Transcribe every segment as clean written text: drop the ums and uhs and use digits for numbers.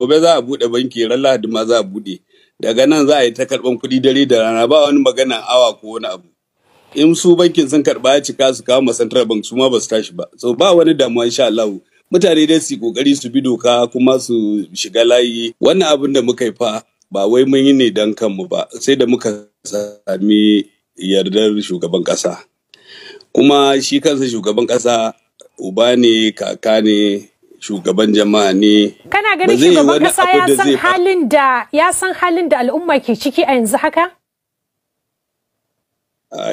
gobe za a buɗe banki, ran Lahadi ma za a buɗe. Daga nan za a yi ta karɓan kuɗi dare da rana, ba wani magana awa ko wani abu. In su bankin sun karɓa ya cika su kawo ma central bank, su ma ba su tashi ba. So ba wani damuwa insha Allah. Mutane dai su kokari su bi doka kuma su shiga layi. Wannan abin da muka yi fa ba wai mun yi ne don kanmu ba, sai da muka sami yardar shugaban ƙasa. Kuma shi kansa shugaban ƙasa uba ne, kaka ne, shugaban jama'a ne. Kana ganin shugaban ƙasa ya san halin da al'umma ke ciki a yanzu haka?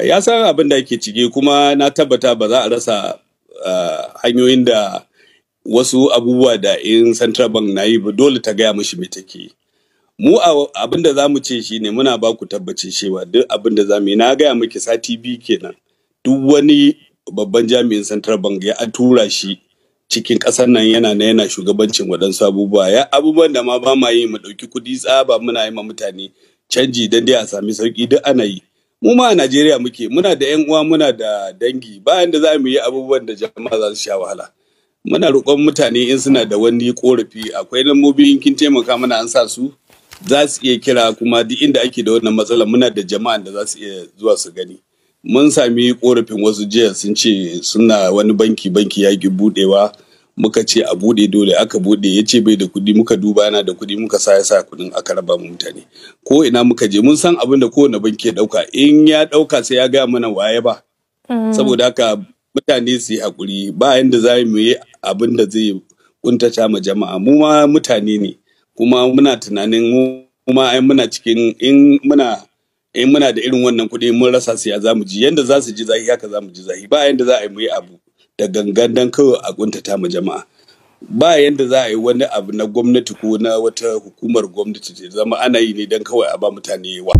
Ya san abin da ake ciki, kuma na tabbata ba za a rasa hanyoyin da wasu abubuwa da in central bank na yi ba, dole ta gaya mishi me take. Mu abin da za mu ce shi ne muna ba ku tabbaci cewa duk abin da za mu yi, na gaya miki sati 2 kenan, duk wani babban jami'in central bank ya tura shi cikin ƙasar nan yana shugabancin waɗansu abubuwa. Abubuwan da ma ba ma yi, mu ɗauki kuɗi tsaba muna yi ma mutane canji don dai a sami sauƙi, duk ana yi. Mu ma a Najeriya muke, muna da 'yan uwa, muna da dangi, bayan da za mu yi abubuwan da jama'a za su sha wahala. Muna roƙon mutane in suna da wani ƙorafi, akwai lambobi in kin taimaka mana an sa su, za su iya kira, kuma duk inda ake da wannan matsala muna da jama'an da za su iya zuwa su gani. Mun sami ƙorafin wasu jiya sun ce suna wani banki ya ki buɗewa, muka ce a buɗe, dole aka buɗe, ya ce bai da kuɗi, muka duba yana da kuɗi, muka sa kuɗin aka raba mu mutane. Ko ina muka je mun san abin da kowane banki ya ɗauka, in ya ɗauka sai ya gaya mana waye ba. Saboda haka mutane su yi haƙuri, ba yanda za mu yi abin da zai kuntata ma jama'a. Mu ma mutane ne, kuma muna tunanin mu ma ai muna cikin, in muna da irin wannan kuɗi mun rasa su ya za mu ji, yanda za su ji zahi haka za mu ji zahi. Ba yanda za a yi mu yi abu da gangan dan kawai a kuntata ma jama'a. Ba yanda za a yi wani abu na gwamnati ko na wata hukumar gwamnati ta zama ana yi ne dan kawai a ba mutane yawa.